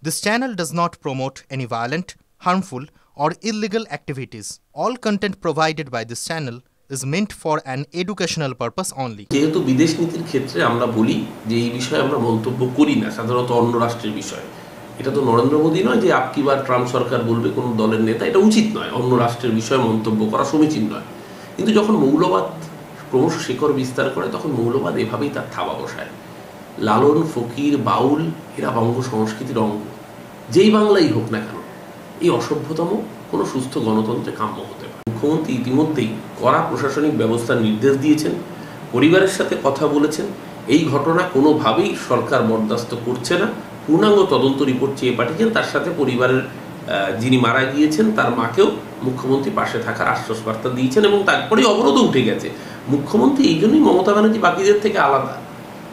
This channel does not promote any violent, harmful, or illegal activities. All content provided by this channel is meant for an educational purpose only. যেহেতু বিদেশ নীতির ক্ষেত্রে আমরা বলি যে এই বিষয়ে আমরা মন্তব্য করি না, সাধারণত অন্য রাষ্ট্রের বিষয়। এটা তো নরেন্দ্র মোদী নয় যে আপকি বার ট্রাম্প সরকার বলবে কোনো দলের নেতা, এটা উচিত নয়। অন্য রাষ্ট্রের বিষয়ে মন্তব্য করা সমীচীন নয়। কিন্তু যখন মৌলবাদ ক্রমশ শিকড় বিস্তার করে তখন মৌলবাদ এভাবেই তার থাবা বসায়। লালন, ফকির, বাউল এরা বঙ্গ সংস্কৃতির অঙ্গ। যেই বাংলাই হোক না কেন, এই অসভ্যতম কোনো সুস্থ গণতন্ত্রে কাম্য হতে পারে। মুখ্যমন্ত্রী ইতিমধ্যেই কড়া প্রশাসনিক ব্যবস্থার নির্দেশ দিয়েছেন, পরিবারের সাথে কথা বলেছেন। এই ঘটনা কোনোভাবেই সরকার বরদাস্ত করছে না। পূর্ণাঙ্গ তদন্ত রিপোর্ট চেয়ে পাঠিয়েছেন। তার সাথে পরিবারের যিনি মারা গিয়েছেন তার মাকেও মুখ্যমন্ত্রী পাশে থাকার আশ্বাস বার্তা দিয়েছেন এবং তারপরেই অবরোধও উঠে গেছে। মুখ্যমন্ত্রী এই জন্যই মমতা ব্যানার্জি বাকিদের থেকে আলাদা।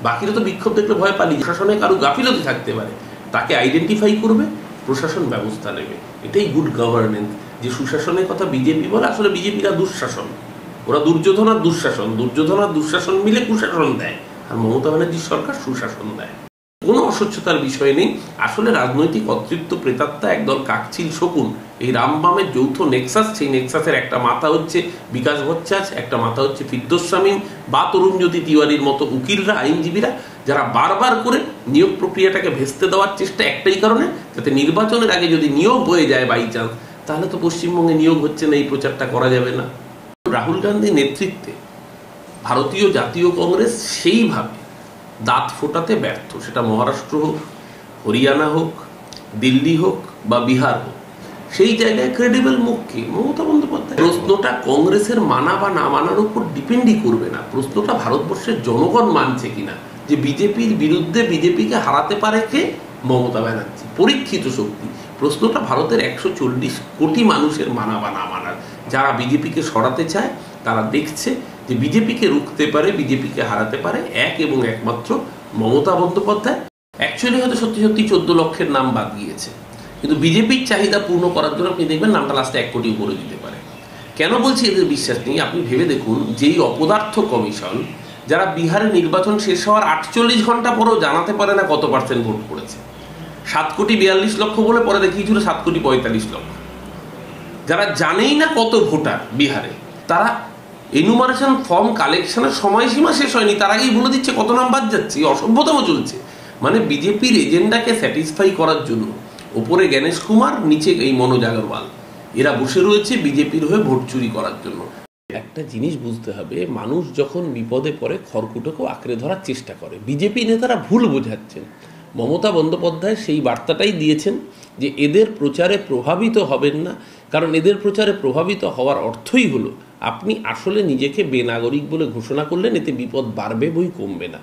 বাকিরা তো বিক্ষোভ দেখলে ভয় পালিয়ে, প্রশাসনে কারো গাফিলতি থাকতে পারে, তাকে আইডেন্টিফাই করবে, প্রশাসন ব্যবস্থা নেবে। এটাই গুড গভর্নেন্স। যে সুশাসনের কথা বিজেপি বলে, আসলে বিজেপিরা দুঃশাসন। ওরা দুর্যোধন আর দুঃশাসন, দুর্যোধন আর দুঃশাসন মিলে কুশাসন দেয়, আর মমতা ব্যানার্জির সরকার সুশাসন দেয়। কোনো অস্বচ্ছতার বিষয় নেই। আসলে রাজনৈতিক অতৃপ্ত প্রেতাত্মা একদল কাকচিল শকুন। এই রামবামের যৌথ নেক্সাস, সেই নেক্সাসের একটা মাথা হচ্ছে বিকাশ ভট্টাচার্য, একটা মাথা হচ্ছে ফিরদৌস শামীম বা তরুণজ্যোতি তিওয়ারির মতো উকিলরা, আইনজীবীরা, যারা বারবার করে নিয়োগ প্রক্রিয়াটাকে ভেস্তে দেওয়ার চেষ্টা একটাই কারণে, যাতে নির্বাচনের আগে যদি নিয়োগ হয়ে যায় বাই চান্স, তাহলে তো পশ্চিমবঙ্গে নিয়োগ হচ্ছে না, এই প্রচারটা করা যাবে না। রাহুল গান্ধীর নেতৃত্বে ভারতীয় জাতীয় কংগ্রেস সেইভাবে দাঁত ফোটাতে ব্যর্থ। সেটা মহারাষ্ট্র হোক, হরিয়ানা হোক, দিল্লি হোক বা বিহার হোক, সেই জায়গায় ক্রেডিবল মুখ কি? মমতা বন্দ্যোপাধ্যায়। প্রশ্নটা কংগ্রেসের মানা বা না মানার উপর ডিপেন্ডই করবে না। প্রশ্নটা ভারতবর্ষের জনগণ মানছে কিনা, যে বিজেপির বিরুদ্ধে বিজেপিকে হারাতে পারে কে? মমতা ব্যানার্জি, পরীক্ষিত শক্তি। প্রশ্নটা ভারতের 140 কোটি মানুষের মানা বা না মানার। যারা বিজেপিকে সরাতে চায় তারা দেখছে যে বিজেপিকে রুখতে পারে, বিজেপিকে হারাতে পারে এক এবং একমাত্র মমতা বন্দ্যোপাধ্যায়। অ্যাকচুয়ালি হয়তো সত্যি সত্যি 14 লক্ষের নাম বাদ গিয়েছে, কিন্তু বিজেপির চাহিদা পূর্ণ করার জন্য আপনি দেখবেন নামটা লাস্টে 1 কোটি উপরে দিতে পারে। কেন বলছি এদের বিশ্বাস নেই? আপনি ভেবে দেখুন, যেই অপদার্থ কমিশন, যারা বিহারে নির্বাচন শেষ হওয়ার 48 ঘন্টা পরেও জানাতে পারে না কত % ভোট পড়েছে। 7,42,00,000 বলে পরে দেখিয়েছিল 7,45,00,000। যারা জানেই না কত ভোটার বিহারে, তারা এনুমারেশন ফর্ম কালেকশনের সময়সীমা শেষ হয়নি, তার আগেই বলে দিচ্ছে কত নাম বাদ যাচ্ছে। অসভ্যতম চলছে। মানে বিজেপির এজেন্ডাকে স্যাটিসফাই করার জন্য ওপরে গণেশ কুমার, নিচে এই মনোজ আগরওয়াল, এরা বসে রয়েছে বিজেপির হয়ে ভোট চুরি করার জন্য। একটা জিনিস বুঝতে হবে, মানুষ যখন বিপদে পড়ে খড়কুটোকেও আঁকড়ে ধরার চেষ্টা করে। বিজেপি নেতারা ভুল বোঝাচ্ছেন। মমতা বন্দ্যোপাধ্যায় সেই বার্তাটাই দিয়েছেন যে এদের প্রচারে প্রভাবিত হবেন না, কারণ এদের প্রচারে প্রভাবিত হওয়ার অর্থই হলো আপনি আসলে নিজেকে বেনাগরিক বলে ঘোষণা করলেন, এতে বিপদ বাড়বে বই কমবে না।